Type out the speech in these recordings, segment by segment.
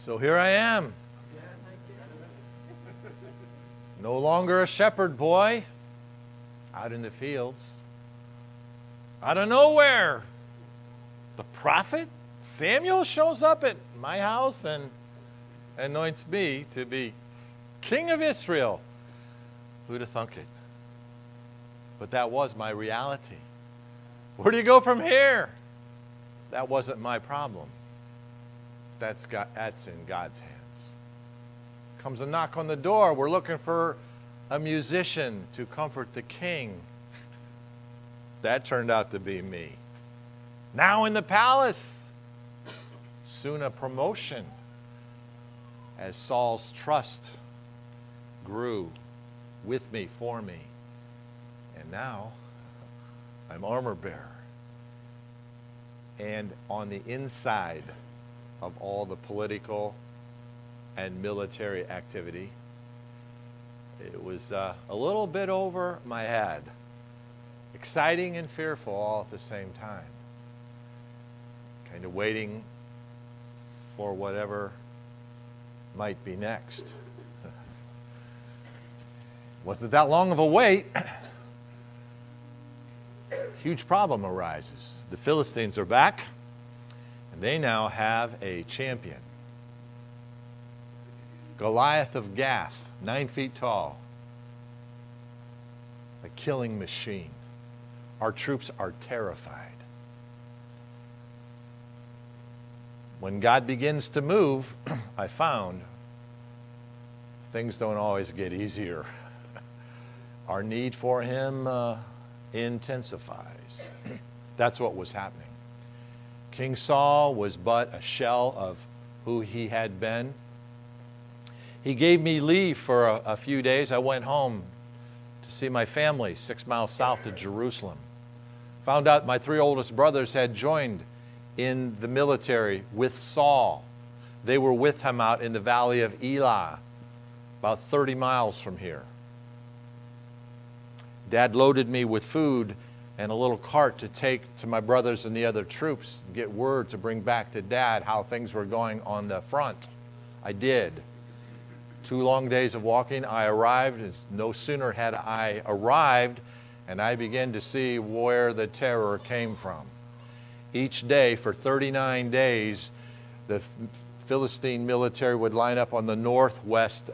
So here I am. No longer a shepherd boy out in the fields. Out of nowhere, the prophet Samuel shows up at my house and anoints me to be king of Israel. Who'd have thunk it? But that was my reality. Where do you go from here? That wasn't my problem. That's in God's hands. Comes a knock on the door. We're looking for a musician to comfort the king. That turned out to be me. Now in the palace. Soon a promotion as Saul's trust grew with me, for me. And now I'm armor bearer. And on the inside of all the political and military activity, it was a little bit over my head. Exciting and fearful all at the same time. Kind of waiting for whatever might be next. Wasn't that long of a wait. Huge problem arises. The Philistines are back, and they now have a champion. Goliath of Gath, 9 feet tall. A killing machine. Our troops are terrified. When God begins to move, I found things don't always get easier. Our need for him intensifies. That's what was happening. King Saul was but a shell of who he had been. He gave me leave for a few days. I went home to see my family 6 miles south of Jerusalem. Found out my 3 oldest brothers had joined in the military with Saul. They were with him out in the valley of Elah, about 30 miles from here. Dad loaded me with food and a little cart to take to my brothers and the other troops, and get word to bring back to Dad how things were going on the front. I did. 2 long days of walking, I arrived, and no sooner had I arrived, and I began to see where the terror came from. Each day for 39 days, the Philistine military would line up on the northwest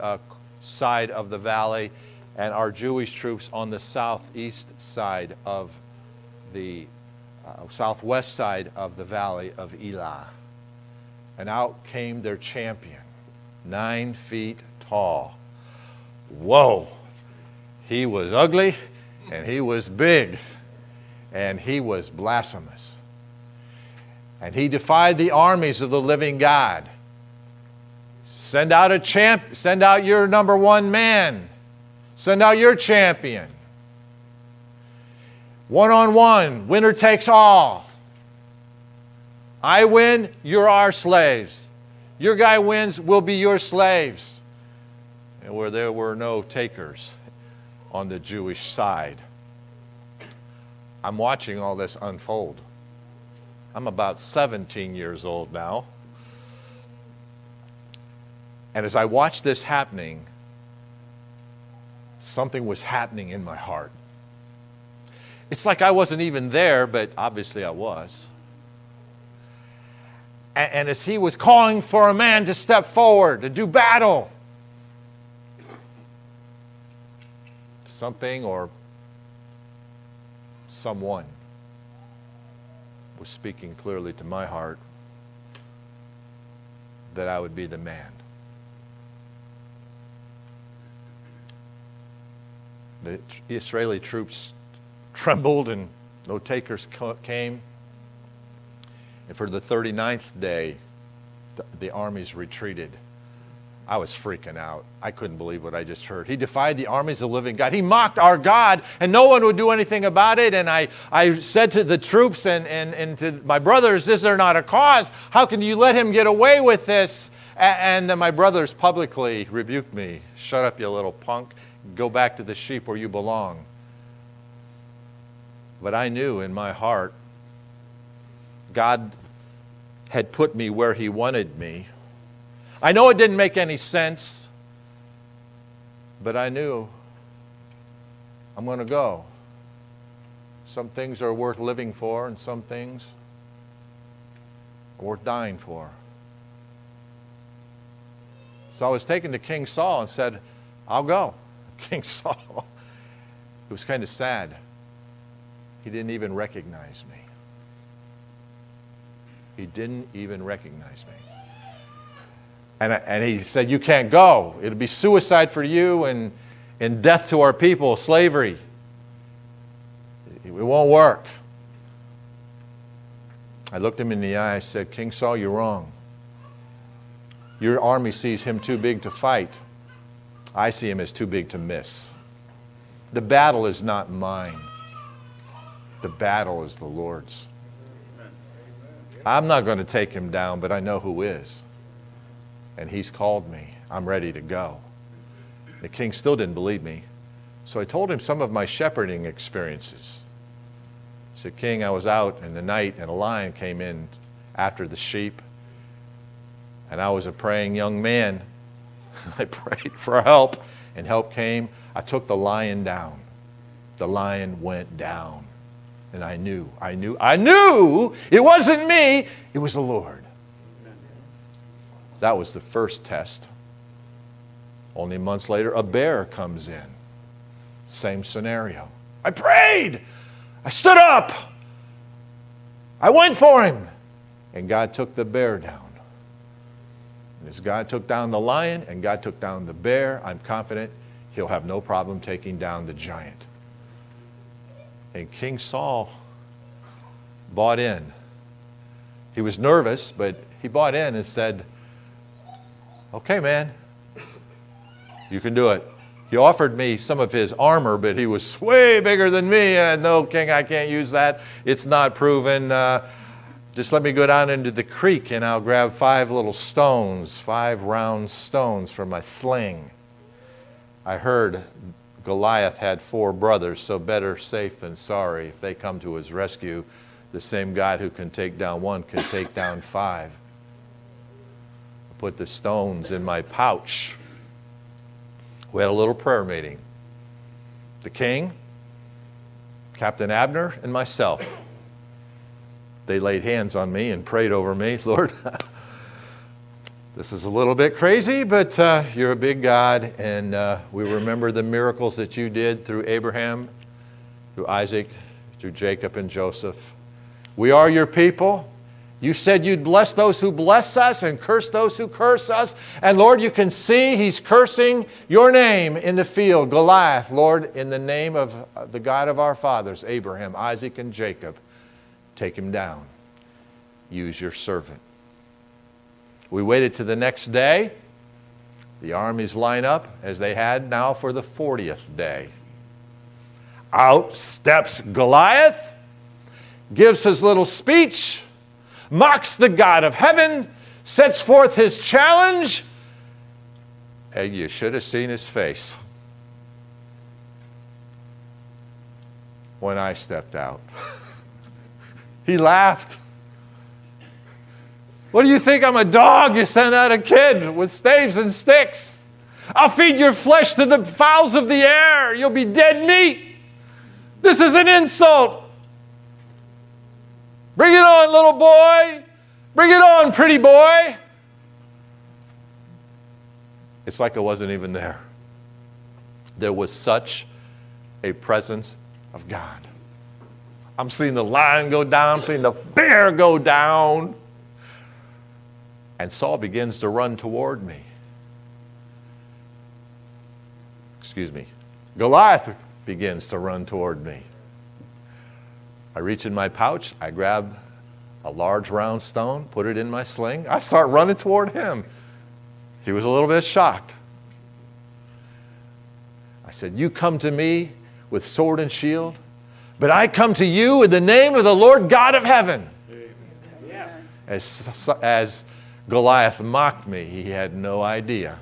side of the valley, and our Jewish troops on the southeast side of the southwest side of the valley of Elah. And out came their champion, 9 feet tall. Whoa! He was ugly, and he was big, and he was blasphemous. And he defied the armies of the living God. Send out a champ. Send out your number 1 man. Send out your champion. 1-on-1, winner takes all. I win, you're our slaves. Your guy wins, we'll be your slaves. And where there were no takers on the Jewish side. I'm watching all this unfold. I'm about 17 years old now. And as I watched this happening, something was happening in my heart. It's like I wasn't even there, but obviously I was. And as he was calling for a man to step forward, to do battle, something or someone was speaking clearly to my heart that I would be the man. The Israeli troops trembled and no takers came. And for the 39th day, the armies retreated. I was freaking out. I couldn't believe what I just heard. He defied the armies of the living God. He mocked our God, and no one would do anything about it. And I said to the troops and to my brothers, is there not a cause? How can you let him get away with this? And my brothers publicly rebuked me. Shut up, you little punk. Go back to the sheep where you belong. But I knew in my heart, God had put me where he wanted me. I know it didn't make any sense, but I knew I'm going to go. Some things are worth living for, and some things are worth dying for. So I was taken to King Saul and said, I'll go. King Saul, it was kind of sad. He didn't even recognize me. He didn't even recognize me. And he said, you can't go. It'll be suicide for you and death to our people, slavery. It won't work. I looked him in the eye. I said, King Saul, you're wrong. Your army sees him too big to fight. I see him as too big to miss. The battle is not mine. The battle is the Lord's. I'm not going to take him down, but I know who is. And he's called me. I'm ready to go. The king still didn't believe me. So I told him some of my shepherding experiences. I said, King, I was out in the night and a lion came in after the sheep. And I was a praying young man. I prayed for help, and help came. I took the lion down. The lion went down. And I knew it wasn't me, it was the Lord. That was the first test. Only months later, a bear comes in. Same scenario. I prayed. I stood up. I went for him. And God took the bear down. And as God took down the lion and God took down the bear, I'm confident he'll have no problem taking down the giant. And King Saul bought in. He was nervous, but he bought in and said, okay, man, you can do it. He offered me some of his armor, but he was way bigger than me. And no, King, I can't use that. It's not proven. Just let me go down into the creek and I'll grab 5 little stones, 5 round stones from my sling. I heard Goliath had 4 brothers, so better safe than sorry. If they come to his rescue, the same God who can take down 1 can take down 5. I put the stones in my pouch. We had a little prayer meeting. The king, Captain Abner, and myself. They laid hands on me and prayed over me. Lord, this is a little bit crazy, but you're a big God, and we remember the miracles that you did through Abraham, through Isaac, through Jacob and Joseph. We are your people. You said you'd bless those who bless us and curse those who curse us. And Lord, you can see he's cursing your name in the field, Goliath. Lord, in the name of the God of our fathers, Abraham, Isaac, and Jacob, take him down. Use your servant. We waited to the next day. The armies line up as they had now for the 40th day. Out steps Goliath, gives his little speech, mocks the God of heaven, sets forth his challenge, and you should have seen his face when I stepped out. He laughed. What do you think? I'm a dog? You sent out a kid with staves and sticks. I'll feed your flesh to the fowls of the air. You'll be dead meat. This is an insult. Bring it on, little boy. Bring it on, pretty boy. It's like I wasn't even there. There was such a presence of God. I'm seeing the lion go down. I'm seeing the bear go down. And Saul begins to run toward me. Goliath begins to run toward me. I reach in my pouch. I grab a large round stone, put it in my sling. I start running toward him. He was a little bit shocked. I said, you come to me with sword and shield, but I come to you in the name of the Lord God of heaven. Yeah. As Goliath mocked me, he had no idea.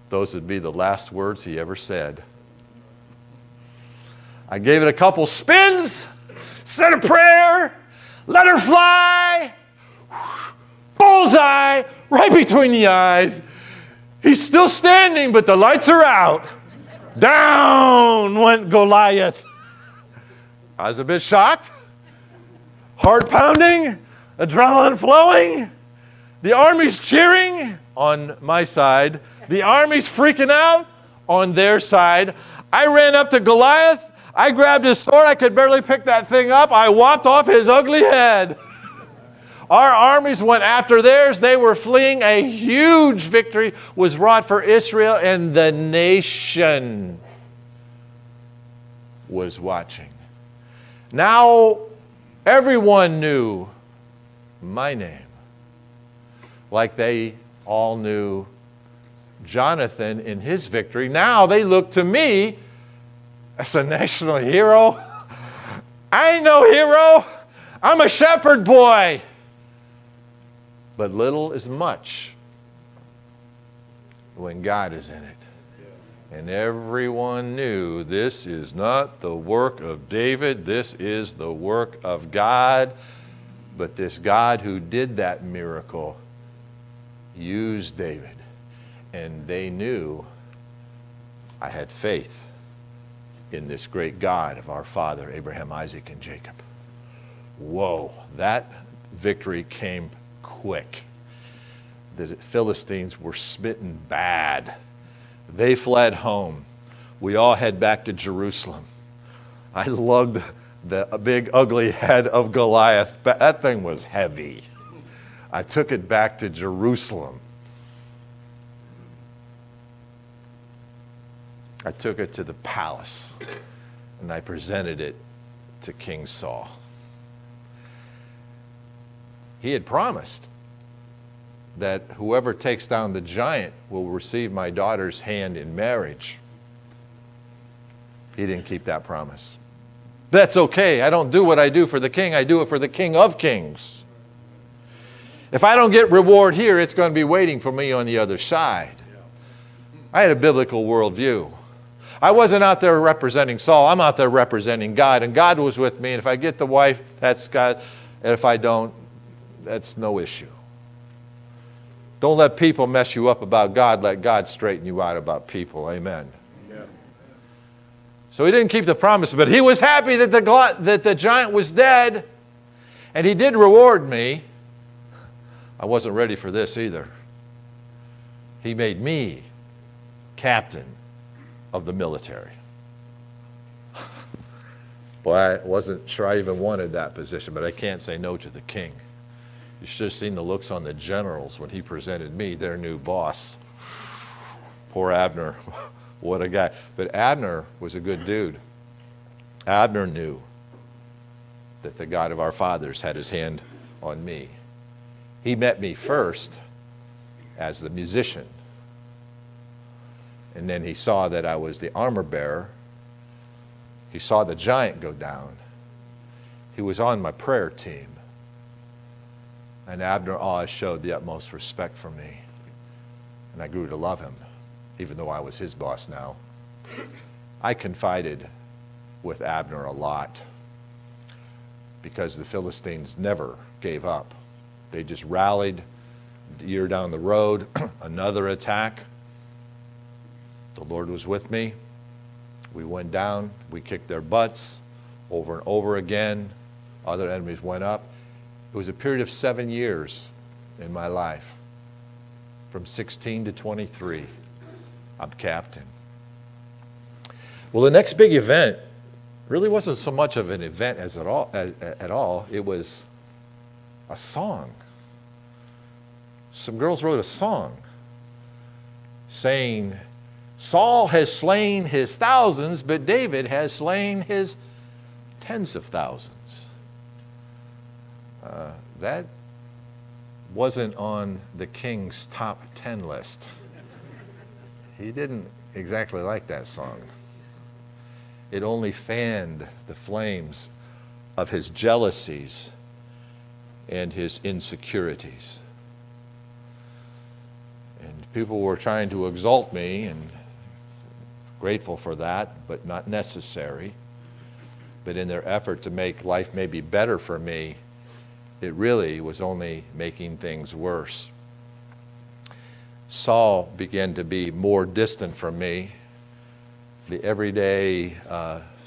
Those would be the last words he ever said. I gave it a couple spins, said a prayer, let her fly, bullseye, right between the eyes. He's still standing, but the lights are out. Down went Goliath. I was a bit shocked. Heart pounding, adrenaline flowing. The army's cheering on my side. The army's freaking out on their side. I ran up to Goliath. I grabbed his sword. I could barely pick that thing up. I whopped off his ugly head. Our armies went after theirs. They were fleeing. A huge victory was wrought for Israel, and the nation was watching. Now, everyone knew my name, like they all knew Jonathan in his victory. Now they look to me as a national hero. I ain't no hero. I'm a shepherd boy. But little is much when God is in it. And everyone knew this is not the work of David. This is the work of God. But this God who did that miracle used David. And they knew I had faith in this great God of our father, Abraham, Isaac, and Jacob. Whoa, that victory came quick. The Philistines were smitten bad. They fled home. We all head back to Jerusalem. I lugged the big ugly head of Goliath. That thing was heavy. I took it back to Jerusalem. I took it to the palace and I presented it to King Saul. He had promised that whoever takes down the giant will receive my daughter's hand in marriage. He didn't keep that promise. That's okay. I don't do what I do for the king. I do it for the King of Kings. If I don't get reward here, it's going to be waiting for me on the other side. I had a biblical worldview. I wasn't out there representing Saul. I'm out there representing God. And God was with me. And if I get the wife, that's God. And if I don't, that's no issue. Don't let people mess you up about God. Let God straighten you out about people. Amen. Yeah. So he didn't keep the promise, but he was happy that the giant was dead. And he did reward me. I wasn't ready for this either. He made me captain of the military. Boy, I wasn't sure I even wanted that position, but I can't say no to the king. You should have seen the looks on the generals when he presented me their new boss. Poor Abner. What a guy. But Abner was a good dude. Abner knew that the God of our fathers had his hand on me. He met me first as the musician. And then he saw that I was the armor bearer. He saw the giant go down. He was on my prayer team. And Abner always showed the utmost respect for me. And I grew to love him, even though I was his boss now. I confided with Abner a lot because the Philistines never gave up. They just rallied. A year down the road, another attack. The Lord was with me. We went down. We kicked their butts over and over again. Other enemies went up. It was a period of 7 years in my life. From 16 to 23, I'm captain. Well, the next big event really wasn't so much of an event at all. It was a song. Some girls wrote a song saying, Saul has slain his thousands, but David has slain his tens of thousands. That wasn't on the king's top 10 list. He didn't exactly like that song. It only fanned the flames of his jealousies and his insecurities. And people were trying to exalt me, and grateful for that, but not necessary. But in their effort to make life maybe better for me, it really was only making things worse. Saul began to be more distant from me. The everyday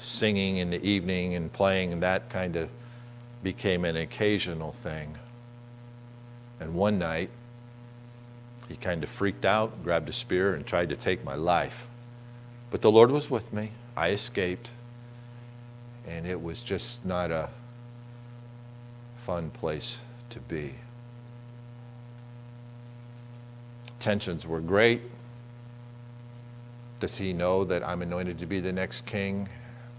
singing in the evening and playing, and that kind of became an occasional thing. And one night, he kind of freaked out, grabbed a spear, and tried to take my life. But the Lord was with me. I escaped. And it was just not a fun place to be. Tensions were great. Does he know that I'm anointed to be the next king?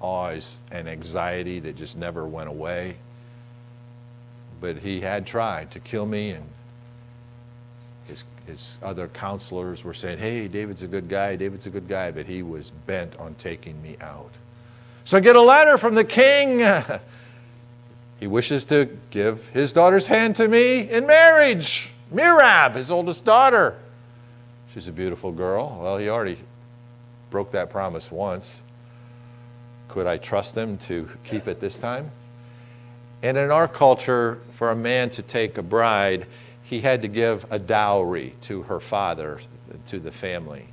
Awe and anxiety that just never went away. But he had tried to kill me, and his other counselors were saying, hey, David's a good guy, David's a good guy, but he was bent on taking me out. So I get a letter from the king. He wishes to give his daughter's hand to me in marriage. Merab, his oldest daughter. She's a beautiful girl. Well, he already broke that promise once. Could I trust him to keep it this time? And in our culture, for a man to take a bride, he had to give a dowry to her father, to the family.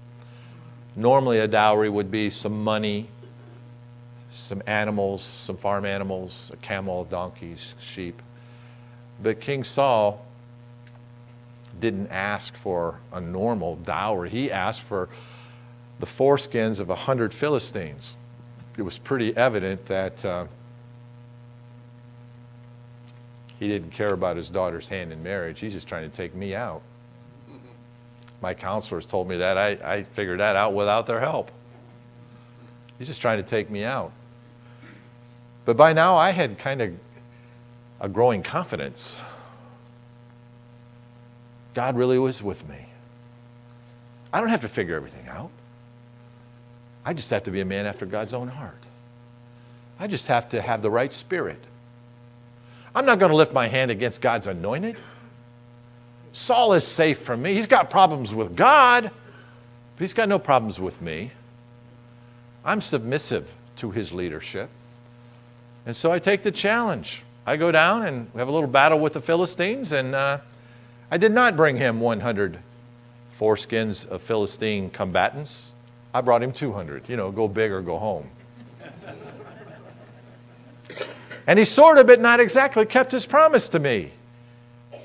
Normally a dowry would be some money, some animals, some farm animals, a camel, donkeys, sheep. But King Saul didn't ask for a normal dowry. He asked for the foreskins of 100 Philistines. It was pretty evident that he didn't care about his daughter's hand in marriage. He's just trying to take me out. My counselors told me that. I figured that out without their help. He's just trying to take me out. But by now I had kind of a growing confidence. God really was with me. I don't have to figure everything out. I just have to be a man after God's own heart. I just have to have the right spirit. I'm not going to lift my hand against God's anointed. Saul is safe from me. He's got problems with God, but he's got no problems with me. I'm submissive to his leadership. And so I take the challenge. I go down and we have a little battle with the Philistines, and I did not bring him 100 foreskins of Philistine combatants. I brought him 200. Go big or go home. And he sort of, but not exactly, kept his promise to me.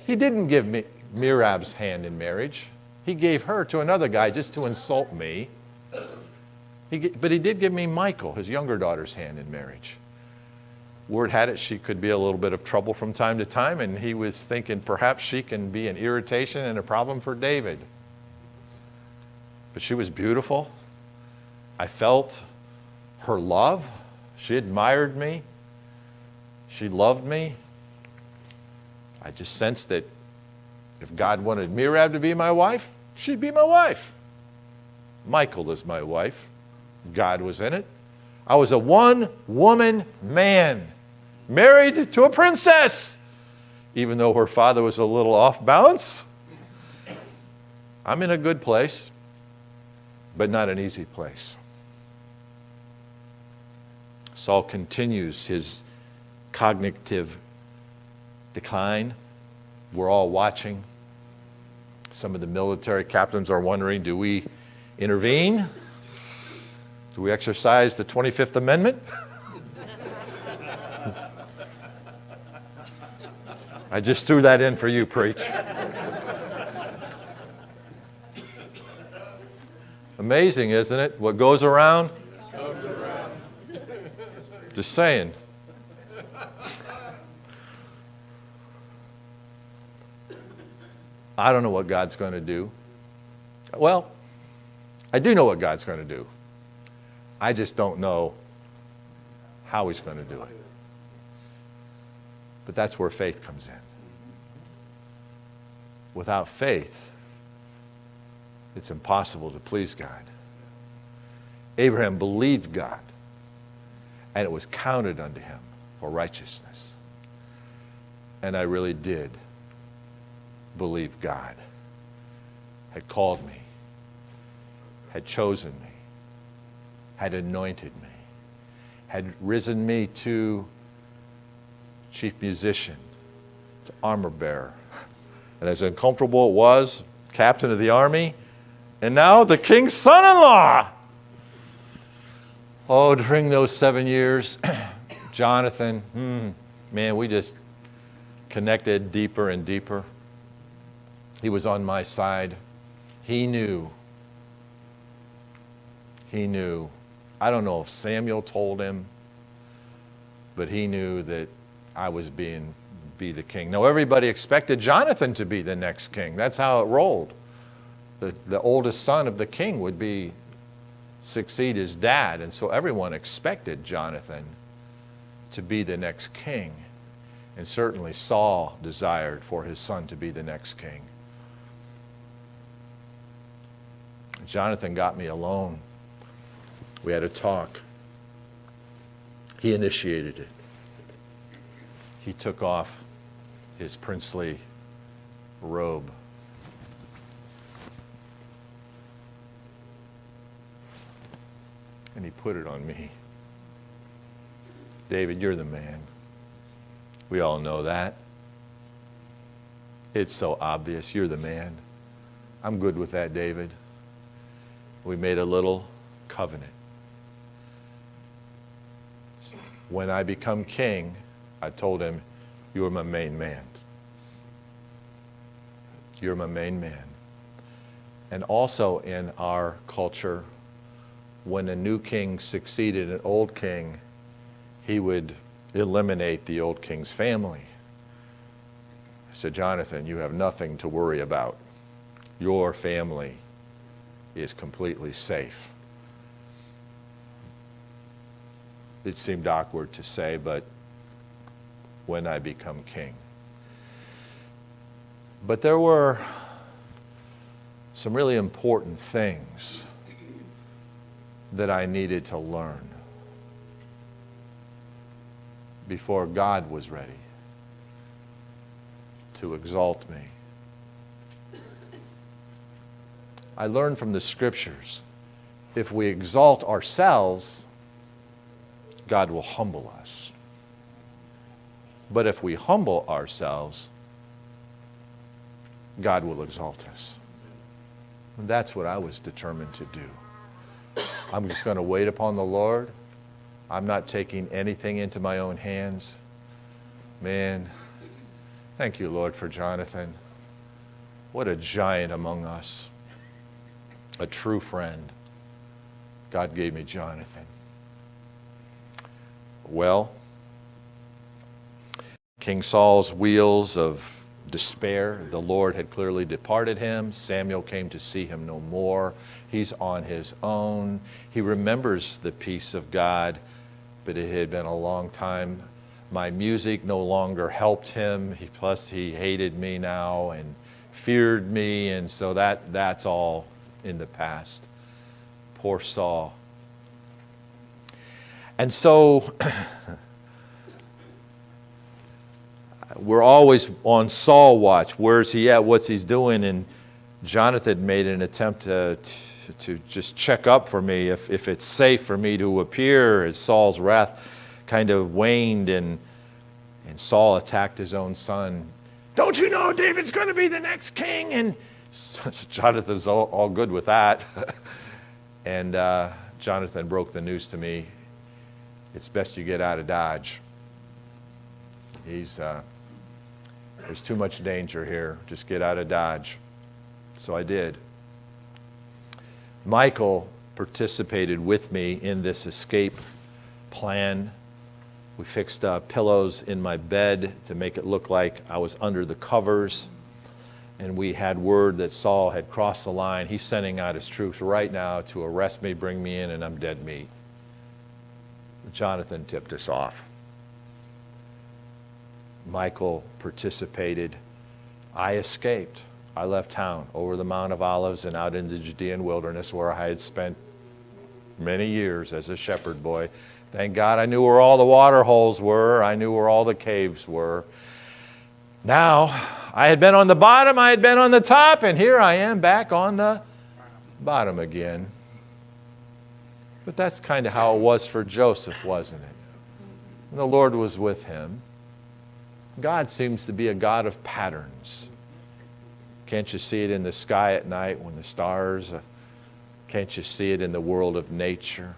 He didn't give me Merab's hand in marriage. He gave her to another guy just to insult me. But he did give me Michal, his younger daughter's hand in marriage. Word had it she could be a little bit of trouble from time to time, and he was thinking perhaps she can be an irritation and a problem for David. But she was beautiful. I felt her love. She admired me. She loved me. I just sensed that if God wanted Merab to be my wife, she'd be my wife. Michal is my wife. God was in it. I was a one-woman man, married to a princess, even though her father was a little off balance. I'm in a good place, but not an easy place. Saul continues his cognitive decline. We're all watching. Some of the military captains are wondering, do we intervene? Do we exercise the 25th Amendment? I just threw that in for you, preach. Amazing, isn't it? What goes around? Comes around. Just saying. I don't know what God's going to do. Well, I do know what God's going to do. I just don't know how he's going to do it. But that's where faith comes in. Without faith, it's impossible to please God. Abraham believed God, and it was counted unto him for righteousness. And I really did believe God had called me, had chosen me, had anointed me, had risen me to chief musician, to armor bearer. And as uncomfortable it was, captain of the army, and now the king's son-in-law. Oh, during those 7 years, Jonathan, man, we just connected deeper and deeper. He was on my side. He knew. I don't know if Samuel told him, but he knew that I was be the king. Now, everybody expected Jonathan to be the next king. That's how it rolled. The oldest son of the king would succeed his dad, and so everyone expected Jonathan to be the next king. And certainly Saul desired for his son to be the next king. Jonathan got me alone. We had a talk. He initiated it. He took off his princely robe. And he put it on me. David, you're the man. We all know that. It's so obvious. You're the man. I'm good with that, David. We made a little covenant. When I become king, I told him, you're my main man. You're my main man. And also in our culture, when a new king succeeded an old king, he would eliminate the old king's family. I said, Jonathan, you have nothing to worry about. Your family is completely safe. It seemed awkward to say, but when I become king. But there were some really important things that I needed to learn before God was ready to exalt me. I learned from the scriptures, if we exalt ourselves, God will humble us. But if we humble ourselves, God will exalt us. And that's what I was determined to do. I'm just going to wait upon the Lord. I'm not taking anything into my own hands. Man, thank you, Lord, for Jonathan. What a giant among us. A true friend. God gave me Jonathan. Well, King Saul's wheels of despair, the Lord had clearly departed him. Samuel came to see him no more. He's on his own. He remembers the peace of God, but it had been a long time. My music no longer helped him. Plus he hated me now and feared me, and so that's all in the past. Poor Saul. And so we're always on Saul watch. Where's he at? What's he doing? And Jonathan made an attempt to just check up for me if it's safe for me to appear, as Saul's wrath kind of waned and Saul attacked his own son. Don't you know David's going to be the next king? And Jonathan's all good with that. And Jonathan broke the news to me. It's best you get out of Dodge. There's too much danger here. Just get out of Dodge. So I did. Michael participated with me in this escape plan. We fixed pillows in my bed to make it look like I was under the covers. And we had word that Saul had crossed the line. He's sending out his troops right now to arrest me, bring me in, and I'm dead meat. Jonathan tipped us off. Michael participated. I escaped. I left town over the Mount of Olives and out into the Judean wilderness where I had spent many years as a shepherd boy. Thank God I knew where all the water holes were. I knew where all the caves were. Now, I had been on the bottom, I had been on the top, and here I am back on the bottom again. But that's kind of how it was for Joseph, wasn't it? And the Lord was with him. God seems to be a God of patterns. Can't you see it in the sky at night when the stars? Can't you see it in the world of nature?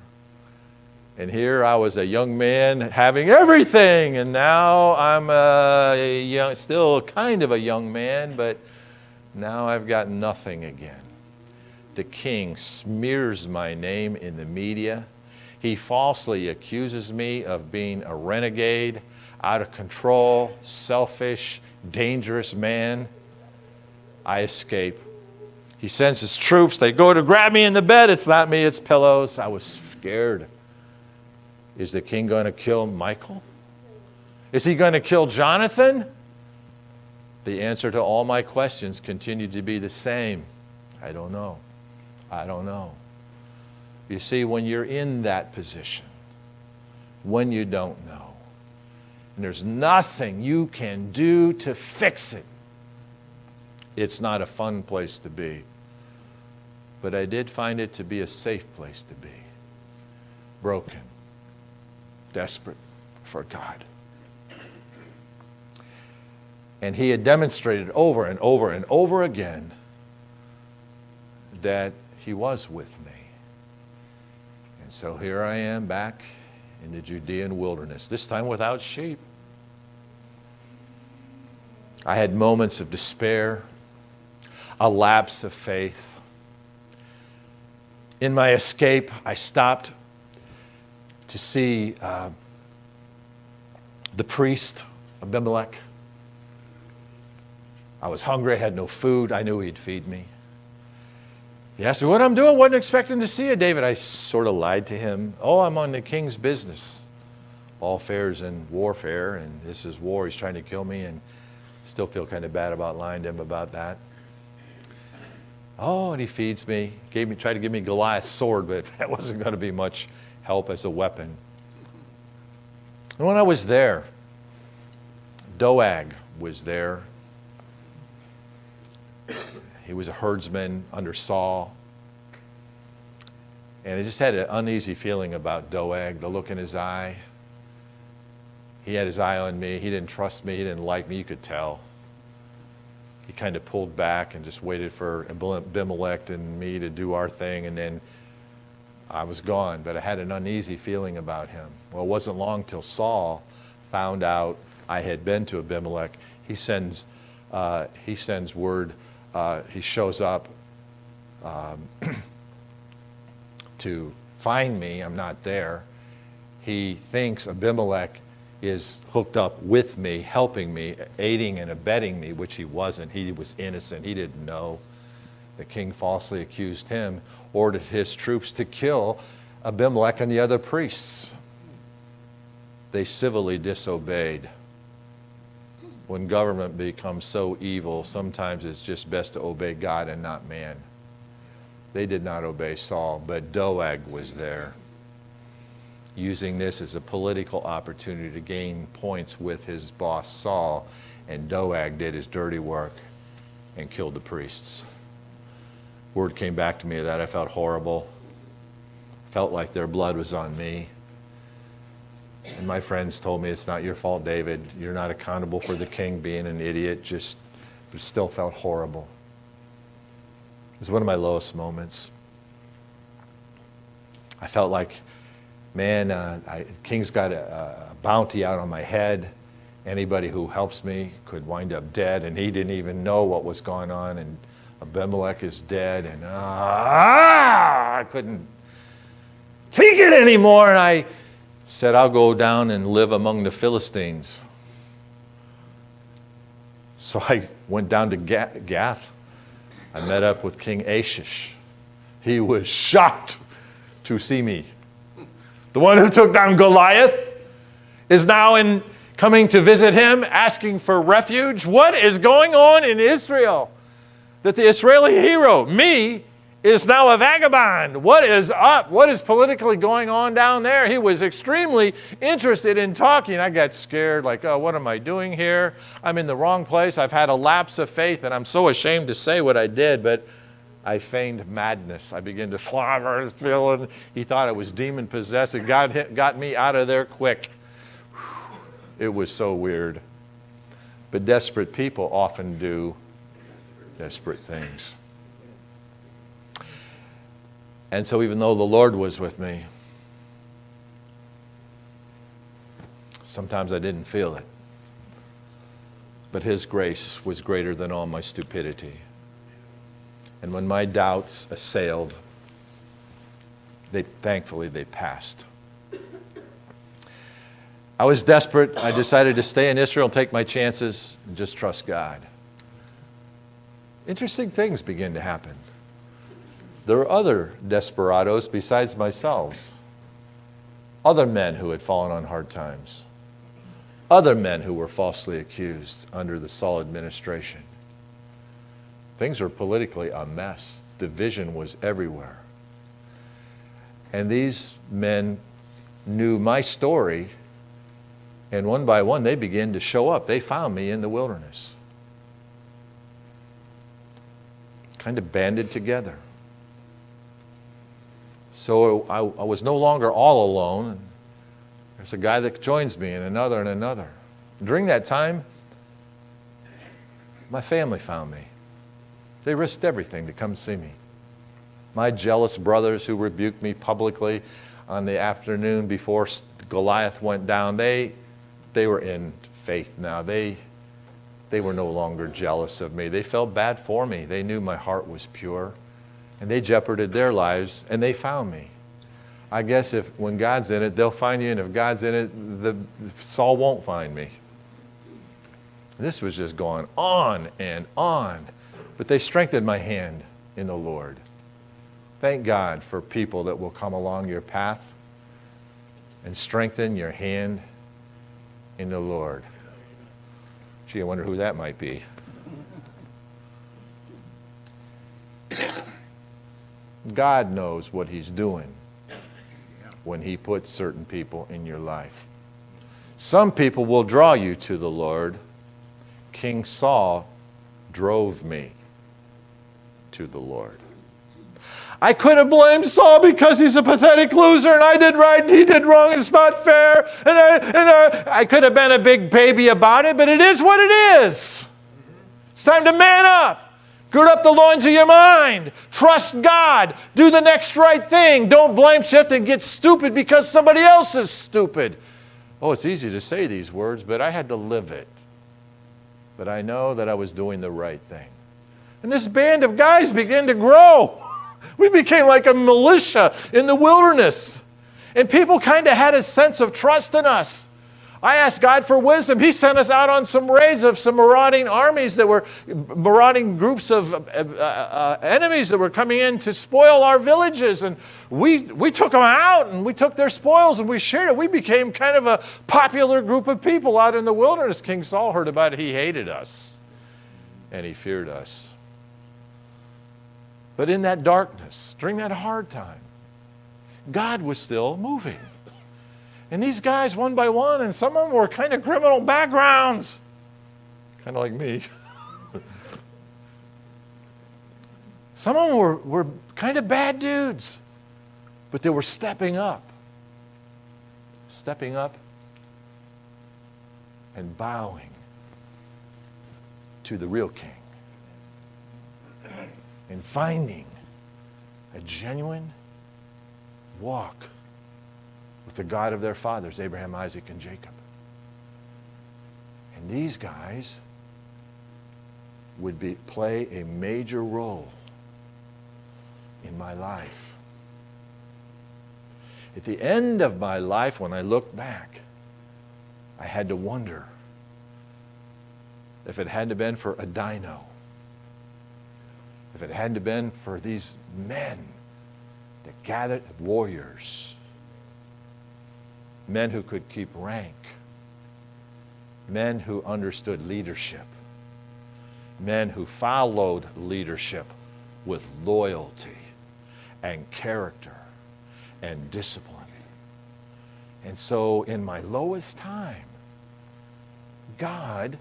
And here I was a young man having everything, and now I'm still kind of a young man, but now I've got nothing again. The king smears my name in the media. He falsely accuses me of being a renegade, out of control, selfish, dangerous man. I escape. He sends his troops. They go to grab me in the bed. It's not me, it's pillows. I was scared. Is the king going to kill Michael? Is he going to kill Jonathan? The answer to all my questions continued to be the same. I don't know. I don't know. You see, when you're in that position, when you don't know, and there's nothing you can do to fix it, it's not a fun place to be. But I did find it to be a safe place to be. Broken, desperate for God. And he had demonstrated over and over and over again that he was with me. And so here I am back in the Judean wilderness, this time without sheep. I had moments of despair, a lapse of faith. In my escape, I stopped to see the priest, Abimelech. I was hungry, I had no food. I knew he'd feed me. He asked me what I'm doing. Wasn't expecting to see you, David. I sort of lied to him. Oh, I'm on the king's business. All fair's in warfare, and this is war. He's trying to kill me, and still feel kind of bad about lying to him about that. Oh, and he feeds me. Tried to give me Goliath's sword, but that wasn't going to be much help as a weapon. And when I was there, Doeg was there. He was a herdsman under Saul. And I just had an uneasy feeling about Doeg, the look in his eye. He had his eye on me. He didn't trust me. He didn't like me. You could tell. He kind of pulled back and just waited for Abimelech and me to do our thing, and then I was gone. But I had an uneasy feeling about him. Well, it wasn't long till Saul found out I had been to Abimelech. He sends word. He shows up to find me. I'm not there. He thinks Abimelech is hooked up with me, helping me, aiding and abetting me, which he wasn't. He was innocent. He didn't know. The king falsely accused him, ordered his troops to kill Abimelech and the other priests. They civilly disobeyed. When government becomes so evil, sometimes it's just best to obey God and not man. They did not obey Saul, but Doeg was there, using this as a political opportunity to gain points with his boss Saul, and Doeg did his dirty work and killed the priests. Word came back to me that I felt horrible, felt like their blood was on me. And my friends told me, it's not your fault, David. You're not accountable for the king being an idiot. But still felt horrible. It was one of my lowest moments. I felt like, man, king's got a bounty out on my head. Anybody who helps me could wind up dead, and he didn't even know what was going on. And Abimelech is dead, and I couldn't take it anymore. And I said, I'll go down and live among the Philistines. So I went down to Gath. I met up with King Achish. He was shocked to see me. The one who took down Goliath is now coming to visit him, asking for refuge. What is going on in Israel? That the Israeli hero, me, is now a vagabond. What is up? What is politically going on down there? He was extremely interested in talking. I got scared, like, oh, what am I doing here? I'm in the wrong place. I've had a lapse of faith, and I'm so ashamed to say what I did, but I feigned madness. I began to slobber and feeling. He thought I was demon-possessed. It got me out of there quick. It was so weird. But desperate people often do desperate things. And so even though the Lord was with me, sometimes I didn't feel it. But His grace was greater than all my stupidity. And when my doubts assailed, thankfully they passed. I was desperate. I decided to stay in Israel and take my chances and just trust God. Interesting things began to happen. There were other desperados besides myself. Other men who had fallen on hard times. Other men who were falsely accused under the Saul administration. Things were politically a mess. Division was everywhere. And these men knew my story, and one by one they began to show up. They found me in the wilderness. Kind of banded together. So I was no longer all alone. There's a guy that joins me, and another and another. During that time, my family found me. They risked everything to come see me. My jealous brothers who rebuked me publicly on the afternoon before Goliath went down, they were in faith now. They were no longer jealous of me. They felt bad for me. They knew my heart was pure. And they jeopardized their lives, and they found me. I guess when God's in it, they'll find you, and if God's in it, Saul won't find me. This was just going on and on. But they strengthened my hand in the Lord. Thank God for people that will come along your path and strengthen your hand in the Lord. Gee, I wonder who that might be. God knows what He's doing when He puts certain people in your life. Some people will draw you to the Lord. King Saul drove me to the Lord. I could have blamed Saul because he's a pathetic loser and I did right and he did wrong and it's not fair. And I could have been a big baby about it, but it is what it is. It's time to man up. Gird up the loins of your mind. Trust God. Do the next right thing. Don't blame shift and get stupid because somebody else is stupid. Oh, it's easy to say these words, but I had to live it. But I know that I was doing the right thing. And this band of guys began to grow. We became like a militia in the wilderness. And people kind of had a sense of trust in us. I asked God for wisdom. He sent us out on some raids of some marauding armies that were marauding groups of enemies that were coming in to spoil our villages. And we took them out and we took their spoils and we shared it. We became kind of a popular group of people out in the wilderness. King Saul heard about it. He hated us and he feared us. But in that darkness, during that hard time, God was still moving. And these guys, one by one, and some of them were kind of criminal backgrounds. Kind of like me. Some of them were kind of bad dudes. But they were stepping up. Stepping up and bowing to the real king. And finding a genuine walk with the God of their fathers, Abraham, Isaac, and Jacob. And these guys would play a major role in my life. At the end of my life, when I look back, I had to wonder if it hadn't been for a dino, if it hadn't been for these men that gathered warriors, men who could keep rank, men who understood leadership, men who followed leadership with loyalty and character and discipline. And so in my lowest time, God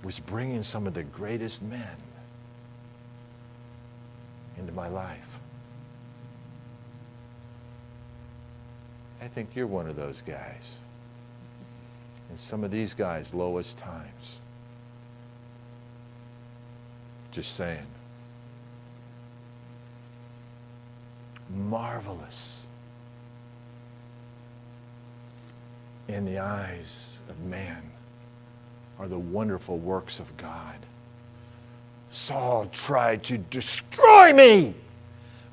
was bringing some of the greatest men into my life. I think you're one of those guys. In some of these guys' lowest times, just saying. Marvelous in the eyes of man are the wonderful works of God. Saul tried to destroy me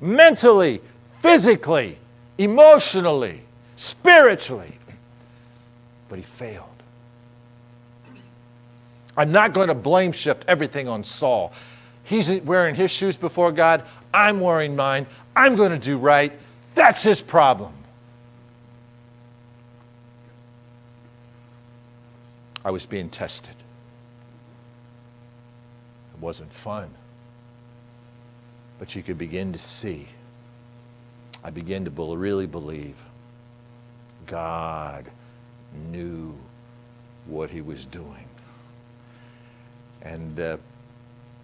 mentally, physically, emotionally, spiritually, but he failed. I'm not going to blame shift everything on Saul. He's wearing his shoes before God. I'm wearing mine. I'm going to do right. That's his problem. I was being tested. It wasn't fun. But you could begin to see. I began to really believe God knew what he was doing. And the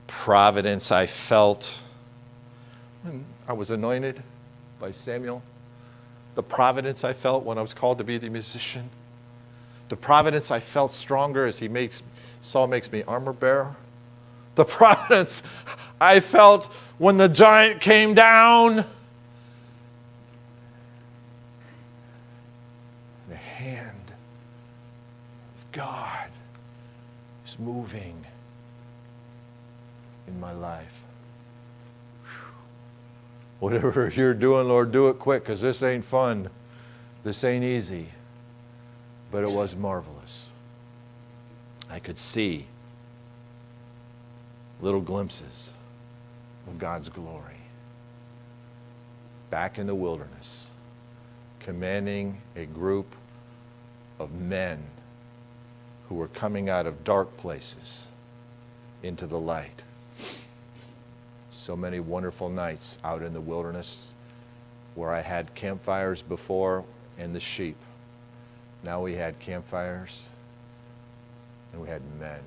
providence I felt when I was anointed by Samuel, the providence I felt when I was called to be the musician, the providence I felt stronger as Saul makes me armor bearer, the providence I felt when the giant came down, the hand of God is moving in my life. Whatever you're doing, Lord, do it quick, because this ain't fun. This ain't easy. But it was marvelous. I could see little glimpses of God's glory. Back in the wilderness, commanding a group of men who were coming out of dark places into the light. So many wonderful nights out in the wilderness where I had campfires before and the sheep. Now we had campfires and we had men.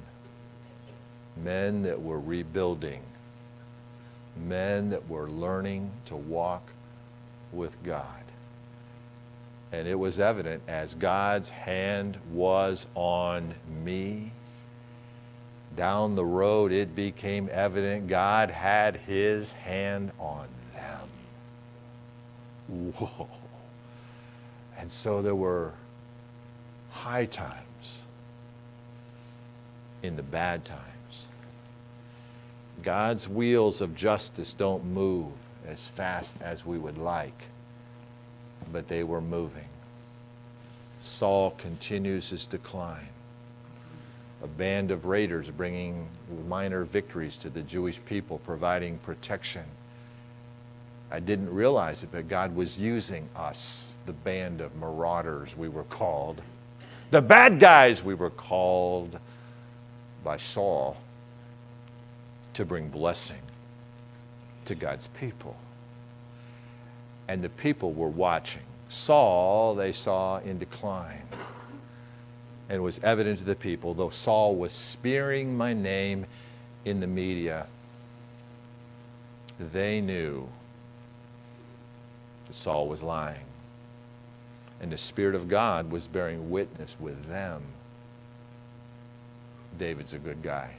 Men that were rebuilding. Men that were learning to walk with God. And it was evident as God's hand was on me. Down the road, it became evident God had his hand on them. Whoa. And so there were high times in the bad times. God's wheels of justice don't move as fast as we would like, but they were moving. Saul continues his decline. A band of raiders bringing minor victories to the Jewish people, providing protection. I didn't realize it, but God was using us, the band of marauders we were called, the bad guys we were called by Saul, to bring blessing to God's people. And the people were watching. Saul, they saw in decline. And it was evident to the people, though Saul was smearing my name in the media, they knew that Saul was lying. And the Spirit of God was bearing witness with them. David's a good guy.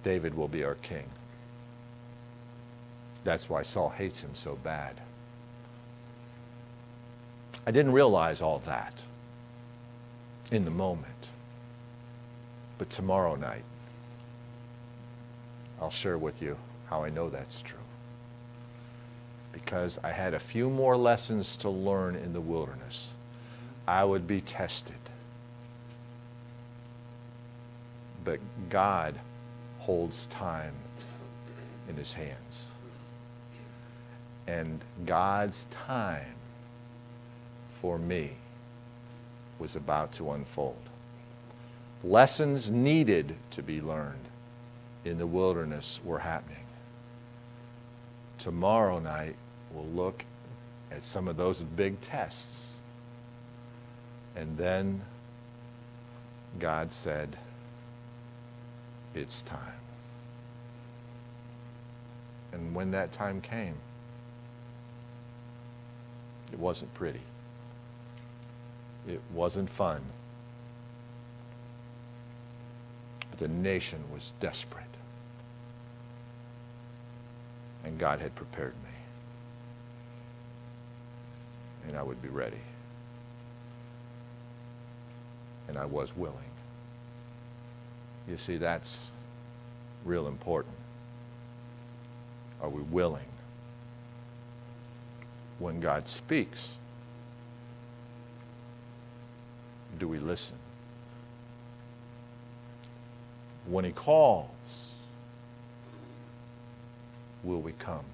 David will be our king. That's why Saul hates him so bad. I didn't realize all that in the moment. But tomorrow night, I'll share with you how I know that's true. Because I had a few more lessons to learn in the wilderness. I would be tested. But God holds time in his hands. And God's time for me was about to unfold. Lessons needed to be learned in the wilderness were happening. Tomorrow night, we'll look at some of those big tests. And then God said, it's time. And when that time came, it wasn't pretty. It wasn't fun. But the nation was desperate. And God had prepared me. And I would be ready. And I was willing. You see, that's real important. Are we willing? When God speaks, do we listen? When he calls, will we come?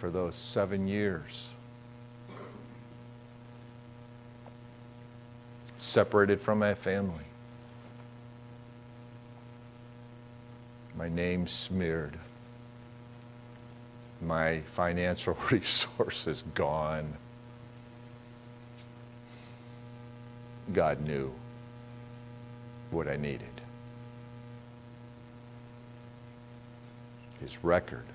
For those 7 years, separated from my family, my name smeared, my financial resources gone. God knew what I needed. His record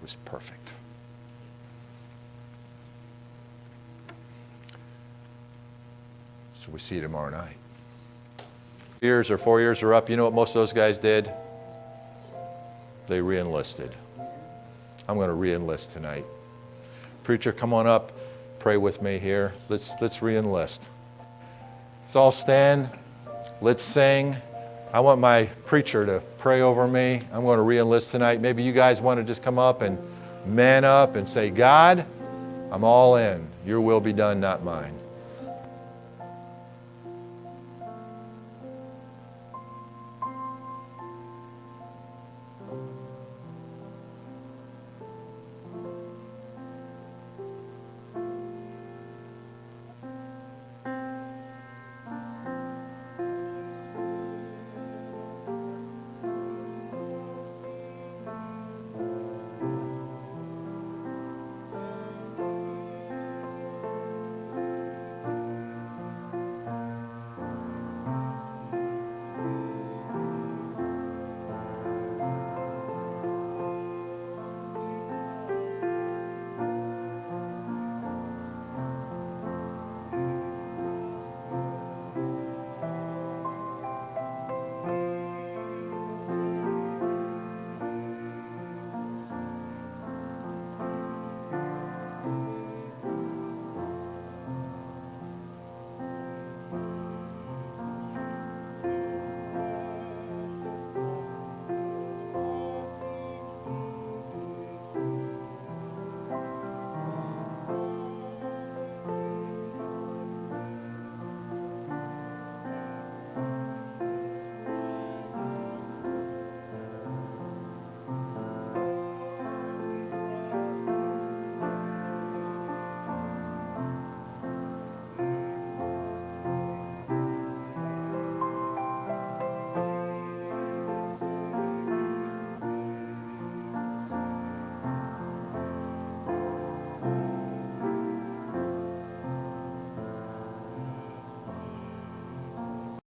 was perfect. So we see you tomorrow night. 4 years are up. You know what most of those guys did? They re-enlisted. I'm going to re-enlist tonight. Preacher, come on up. Pray with me here. Let's re-enlist. Let's all stand. Let's sing. I want my preacher to pray over me. I'm going to re-enlist tonight. Maybe you guys want to just come up and man up and say, God, I'm all in. Your will be done, not mine.